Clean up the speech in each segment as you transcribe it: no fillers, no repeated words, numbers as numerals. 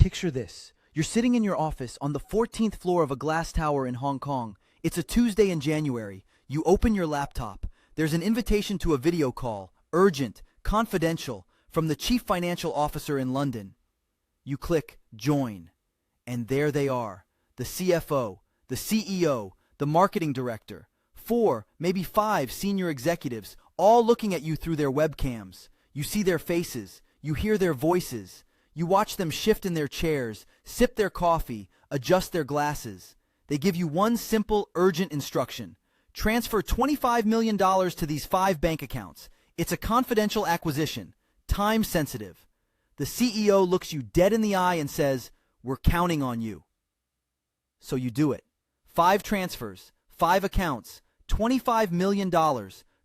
Picture this. You're sitting in your office on the 14th floor of a glass tower in Hong Kong. It's a Tuesday in January. You open your laptop. There's an invitation to a video call, urgent, confidential, from the chief financial officer in London. You click join, and there they are, the CFO, the CEO, the marketing director, 4, maybe 5 senior executives, all looking at you through their webcams. You see their faces, you hear their voices, you watch them shift in their chairs, sip their coffee, adjust their glasses. They give you one simple, urgent instruction. Transfer $25 million to these 5 bank accounts. It's a confidential acquisition, time sensitive. The CEO looks you dead in the eye and says, "We're counting on you." So you do it. 5 transfers, 5 accounts, $25 million,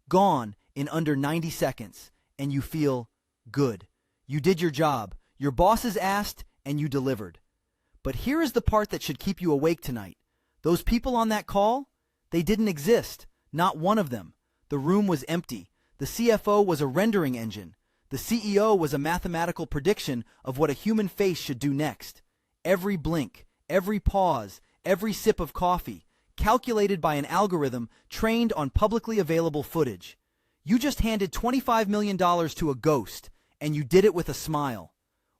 gone in under 90 seconds, and you feel good. You did your job. Your bosses asked, and you delivered. But here is the part that should keep you awake tonight. Those people on that call, they didn't exist. Not one of them. The room was empty. The CFO was a rendering engine. The CEO was a mathematical prediction of what a human face should do next. Every blink, every pause, every sip of coffee, calculated by an algorithm trained on publicly available footage. You just handed $25 million to a ghost, and you did it with a smile.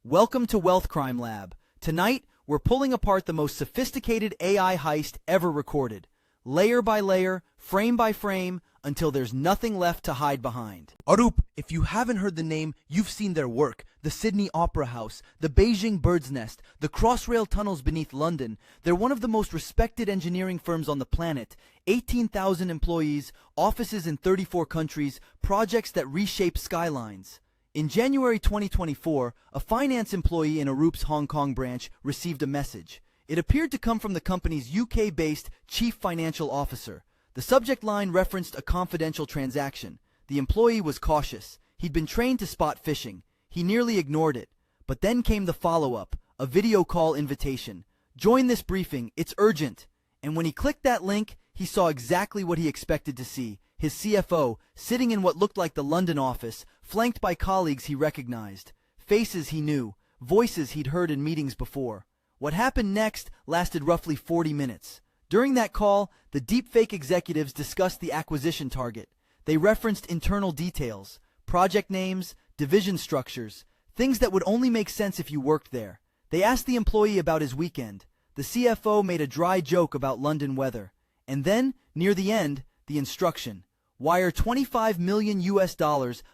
Welcome to Wealth Crime Lab. Tonight, we're pulling apart the most sophisticated AI heist ever recorded, layer by layer, frame by frame, until there's nothing left to hide behind. Arup, if you haven't heard the name, you've seen their work. The Sydney Opera House, the Beijing Bird's Nest, the Crossrail tunnels beneath London. They're one of the most respected engineering firms on the planet. 18,000 employees, offices in 34 countries, projects that reshape skylines. In January 2024, a finance employee in Arup's Hong Kong branch received a message. It appeared to come from the company's UK-based chief financial officer. The subject line referenced a confidential transaction. The employee was cautious. He'd been trained to spot phishing. He nearly ignored it. But then came the follow-up, a video call invitation. Join this briefing, it's urgent. And when he clicked that link, he saw exactly what he expected to see. His CFO, sitting in what looked like the London office, flanked by colleagues he recognized. Faces he knew, voices he'd heard in meetings before. What happened next lasted roughly 40 minutes. During that call, the Deepfake executives discussed the acquisition target. They referenced internal details, project names, division structures, things that would only make sense if you worked there. They asked the employee about his weekend. The CFO made a dry joke about London weather. And then, near the end, the instruction. Wire $25 million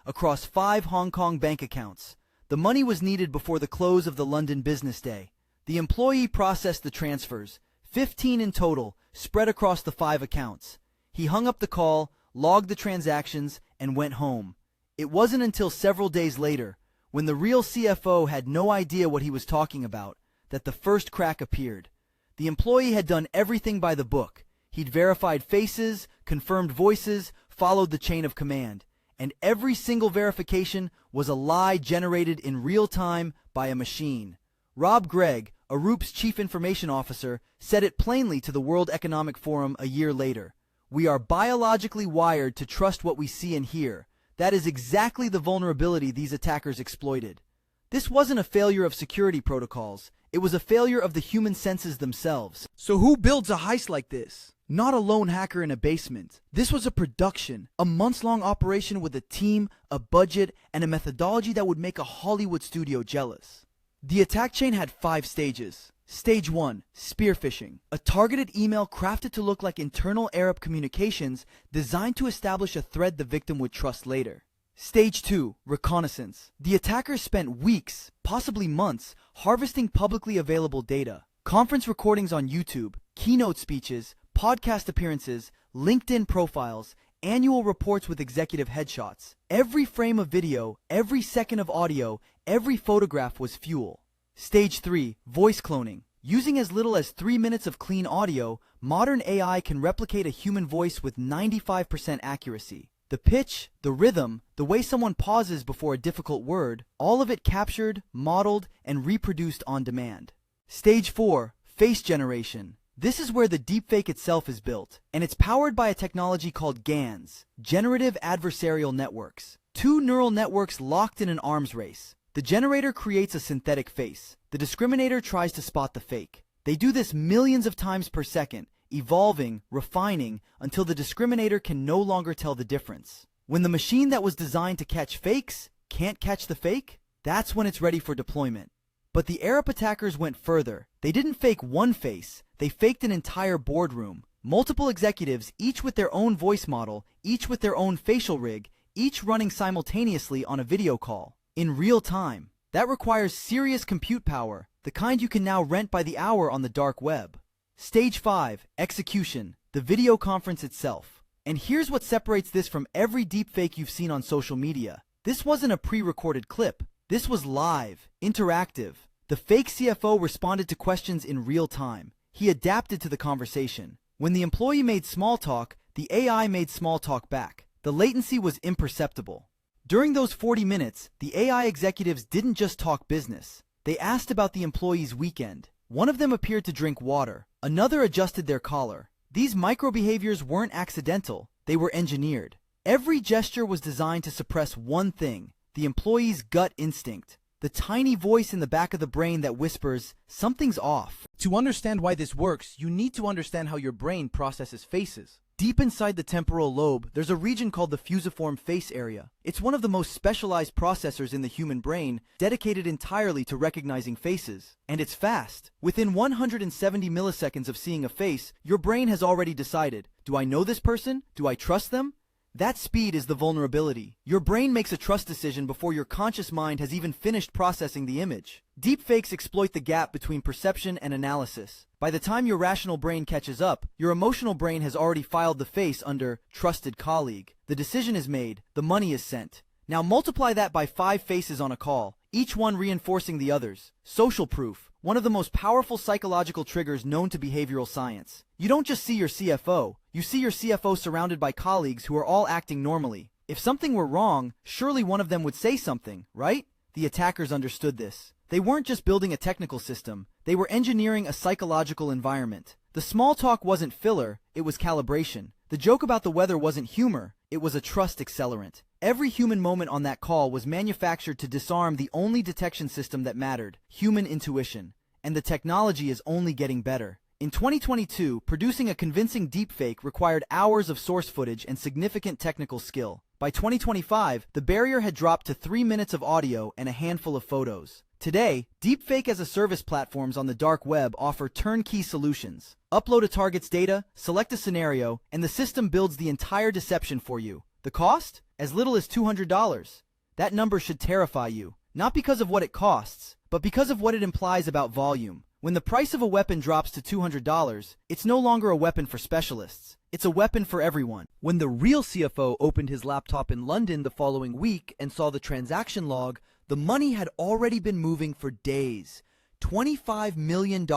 across 5 Hong Kong bank accounts. The money was needed before the close of the London business day. The employee processed the transfers, 15 in total, spread across the 5 accounts. He hung up the call, logged the transactions, and went home. It wasn't until several days later, when the real CFO had no idea what he was talking about, that the first crack appeared. The employee had done everything by the book. He'd verified faces, confirmed voices, followed the chain of command. And every single verification was a lie generated in real time by a machine. Rob Gregg, Arup's chief information officer, said it plainly to the World Economic Forum a year later. "We are biologically wired to trust what we see and hear. That is exactly the vulnerability these attackers exploited." This wasn't a failure of security protocols. It was a failure of the human senses themselves. So who builds a heist like this? Not a lone hacker in a basement. This was a production, a months-long operation with a team, a budget, and a methodology that would make a Hollywood studio jealous. The attack chain had 5 stages. Stage 1, spear phishing, a targeted email crafted to look like internal Arup communications designed to establish a thread the victim would trust later. Stage 2, reconnaissance. The attackers spent weeks, possibly months, harvesting publicly available data. Conference recordings on YouTube, keynote speeches, podcast appearances, LinkedIn profiles, annual reports with executive headshots. Every frame of video, every second of audio, every photograph was fuel. Stage 3, voice cloning. Using as little as 3 minutes of clean audio, modern AI can replicate a human voice with 95% accuracy. The pitch, the rhythm, the way someone pauses before a difficult word, all of it captured, modeled, and reproduced on demand. Stage 4, face generation. This is where the deepfake itself is built, and it's powered by a technology called GANs, Generative Adversarial Networks. 2 neural networks locked in an arms race. The generator creates a synthetic face. The discriminator tries to spot the fake. They do this millions of times per second, evolving, refining, until the discriminator can no longer tell the difference. When the machine that was designed to catch fakes can't catch the fake, that's when it's ready for deployment. But the Arup attackers went further. They didn't fake one face, they faked an entire boardroom. Multiple executives, each with their own voice model, each with their own facial rig, each running simultaneously on a video call. In real time. That requires serious compute power, the kind you can now rent by the hour on the dark web. Stage 5, execution, the video conference itself. And here's what separates this from every deepfake you've seen on social media. This wasn't a pre-recorded clip. This was live, interactive. The fake CFO responded to questions in real time. He adapted to the conversation. When the employee made small talk, the AI made small talk back. The latency was imperceptible. During those 40 minutes, the AI executives didn't just talk business. They asked about the employee's weekend. One of them appeared to drink water. Another adjusted their collar. These micro-behaviors weren't accidental. They were engineered. Every gesture was designed to suppress one thing, the employee's gut instinct. The tiny voice in the back of the brain that whispers, something's off. To understand why this works, you need to understand how your brain processes faces. Deep inside the temporal lobe, there's a region called the fusiform face area. It's one of the most specialized processors in the human brain, dedicated entirely to recognizing faces. And it's fast. Within 170 milliseconds of seeing a face, your brain has already decided, do I know this person? Do I trust them? That speed is the vulnerability. Your brain makes a trust decision before your conscious mind has even finished processing the image. Deepfakes exploit the gap between perception and analysis. By the time your rational brain catches up, your emotional brain has already filed the face under trusted colleague. The decision is made, the money is sent. Now multiply that by 5 faces on a call, each one reinforcing the others. Social proof, one of the most powerful psychological triggers known to behavioral science. You don't just see your CFO, you see your CFO surrounded by colleagues who are all acting normally. If something were wrong, surely one of them would say something, right? The attackers understood this. They weren't just building a technical system, they were engineering a psychological environment. The small talk wasn't filler, it was calibration. The joke about the weather wasn't humor, it was a trust accelerant. Every human moment on that call was manufactured to disarm the only detection system that mattered, human intuition. And the technology is only getting better. In 2022, producing a convincing deepfake required hours of source footage and significant technical skill. By 2025, the barrier had dropped to 3 minutes of audio and a handful of photos. Today, deepfake-as-a-service platforms on the dark web offer turnkey solutions. Upload a target's data, select a scenario, and the system builds the entire deception for you. The cost? As little as $200. That number should terrify you, not because of what it costs, but because of what it implies about volume. When the price of a weapon drops to $200, it's no longer a weapon for specialists. It's a weapon for everyone. When the real CFO opened his laptop in London the following week and saw the transaction log, the money had already been moving for days. $25 million,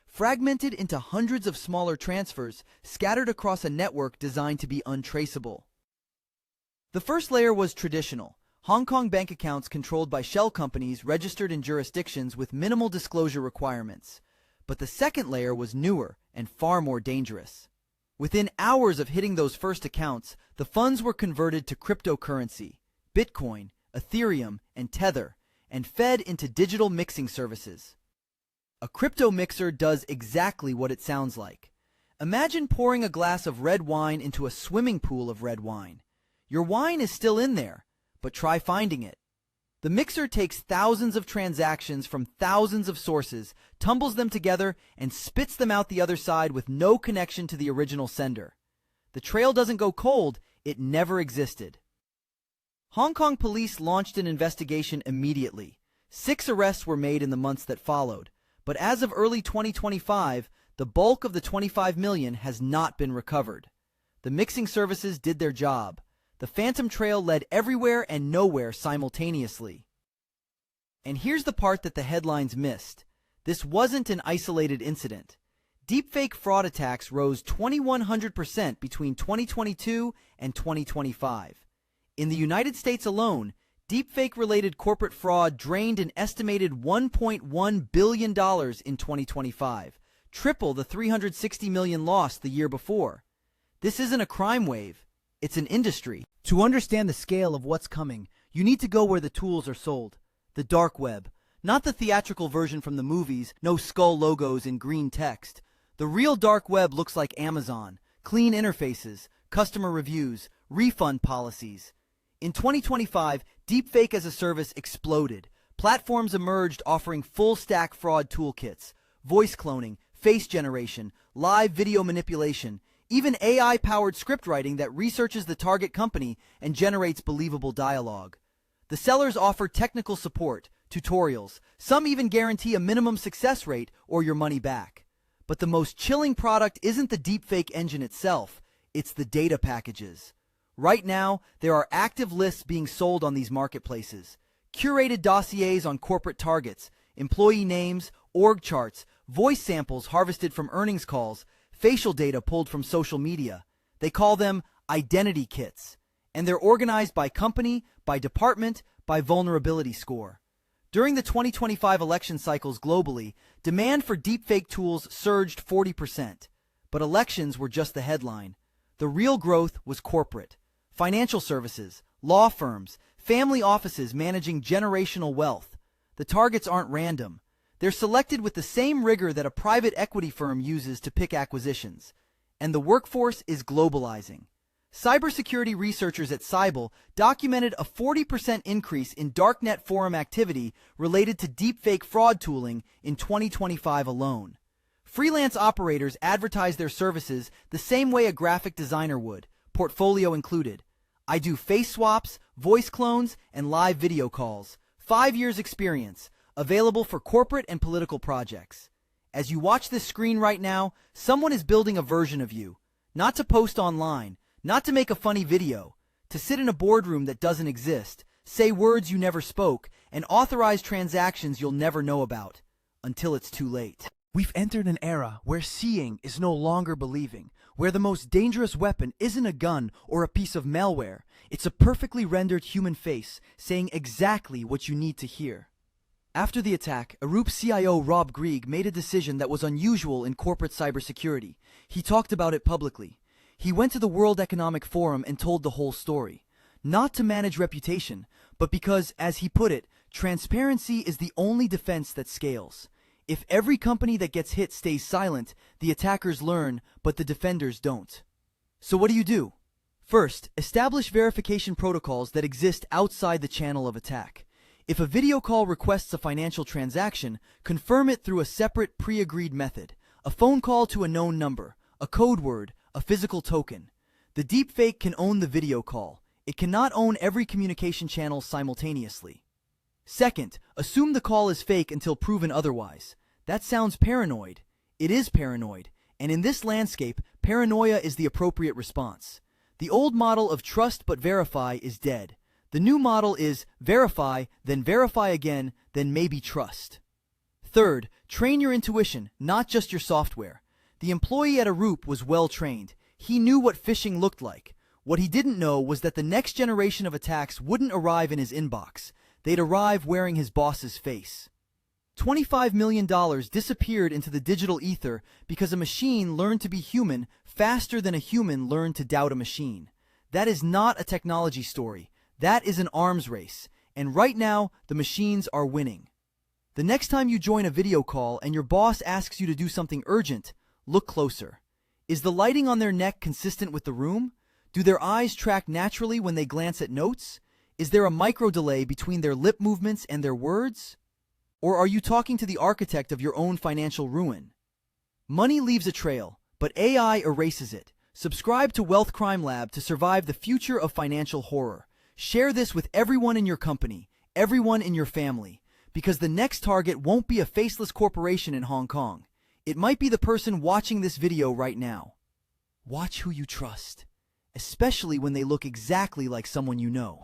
fragmented into hundreds of smaller transfers, scattered across a network designed to be untraceable. The first layer was traditional. Hong Kong bank accounts controlled by shell companies registered in jurisdictions with minimal disclosure requirements. But the second layer was newer and far more dangerous. Within hours of hitting those first accounts, the funds were converted to cryptocurrency, Bitcoin, Ethereum, and Tether, and fed into digital mixing services. A crypto mixer does exactly what it sounds like. Imagine pouring a glass of red wine into a swimming pool of red wine. Your wine is still in there, but try finding it. The mixer takes thousands of transactions from thousands of sources, tumbles them together, and spits them out the other side with no connection to the original sender. The trail doesn't go cold, it never existed. Hong Kong police launched an investigation immediately. 6 arrests were made in the months that followed, but as of early 2025, the bulk of the $25 million has not been recovered. The mixing services did their job. The phantom trail led everywhere and nowhere simultaneously. And here's the part that the headlines missed. This wasn't an isolated incident. Deepfake fraud attacks rose 2,100% between 2022 and 2025. In the United States alone, deepfake-related corporate fraud drained an estimated $1.1 billion in 2025, triple the $360 million lost the year before. This isn't a crime wave. It's an industry. To understand the scale of what's coming, you need to go where the tools are sold. The dark web. Not the theatrical version from the movies, no skull logos in green text. The real dark web looks like Amazon. Clean interfaces, customer reviews, refund policies. In 2025, Deepfake as a service exploded. Platforms emerged offering full-stack fraud toolkits, voice cloning, face generation, live video manipulation, even AI-powered script writing that researches the target company and generates believable dialogue. The sellers offer technical support, tutorials, some even guarantee a minimum success rate or your money back. But the most chilling product isn't the deepfake engine itself, it's the data packages. Right now, there are active lists being sold on these marketplaces. Curated dossiers on corporate targets, employee names, org charts, voice samples harvested from earnings calls, facial data pulled from social media. They call them identity kits. And they're organized by company, by department, by vulnerability score. During the 2025 election cycles globally, demand for deepfake tools surged 40%. But elections were just the headline. The real growth was corporate. Financial services, law firms, family offices managing generational wealth. The targets aren't random. They're selected with the same rigor that a private equity firm uses to pick acquisitions. And the workforce is globalizing. Cybersecurity researchers at Cybersecurity documented a 40% increase in darknet forum activity related to deepfake fraud tooling in 2025 alone. Freelance operators advertise their services the same way a graphic designer would, portfolio included. I do face swaps, voice clones, and live video calls. 5 years experience, available for corporate and political projects. As you watch this screen right now, someone is building a version of you, not to post online, not to make a funny video, to sit in a boardroom that doesn't exist, say words you never spoke, and authorize transactions you'll never know about, until it's too late. We've entered an era where seeing is no longer believing, where the most dangerous weapon isn't a gun or a piece of malware. It's a perfectly rendered human face saying exactly what you need to hear. After the attack, Arup CIO Rob Grieg made a decision that was unusual in corporate cybersecurity. He talked about it publicly. He went to the World Economic Forum and told the whole story. Not to manage reputation, but because, as he put it, transparency is the only defense that scales. If every company that gets hit stays silent, the attackers learn, but the defenders don't. So what do? First, establish verification protocols that exist outside the channel of attack. If a video call requests a financial transaction, confirm it through a separate pre-agreed method, a phone call to a known number, a code word, a physical token. The deepfake can own the video call. It cannot own every communication channel simultaneously. Second, assume the call is fake until proven otherwise. That sounds paranoid. It is paranoid, and in this landscape, paranoia is the appropriate response. The old model of trust but verify is dead. The new model is verify again, then maybe trust. Third, train your intuition, not just your software. The employee at Arup was well trained. He knew what phishing looked like. What he didn't know was that the next generation of attacks wouldn't arrive in his inbox. They'd arrive wearing his boss's face. $25 million disappeared into the digital ether because a machine learned to be human faster than a human learned to doubt a machine. That is not a technology story. That is an arms race. And right now, the machines are winning. The next time you join a video call and your boss asks you to do something urgent, look closer. Is the lighting on their neck consistent with the room? Do their eyes track naturally when they glance at notes? Is there a micro delay between their lip movements and their words? Or are you talking to the architect of your own financial ruin? Money leaves a trail, but AI erases it. Subscribe to Wealth Crime Lab to survive the future of financial horror. Share this with everyone in your company, everyone in your family, because the next target won't be a faceless corporation in Hong Kong. It might be the person watching this video right now. Watch who you trust, especially when they look exactly like someone you know.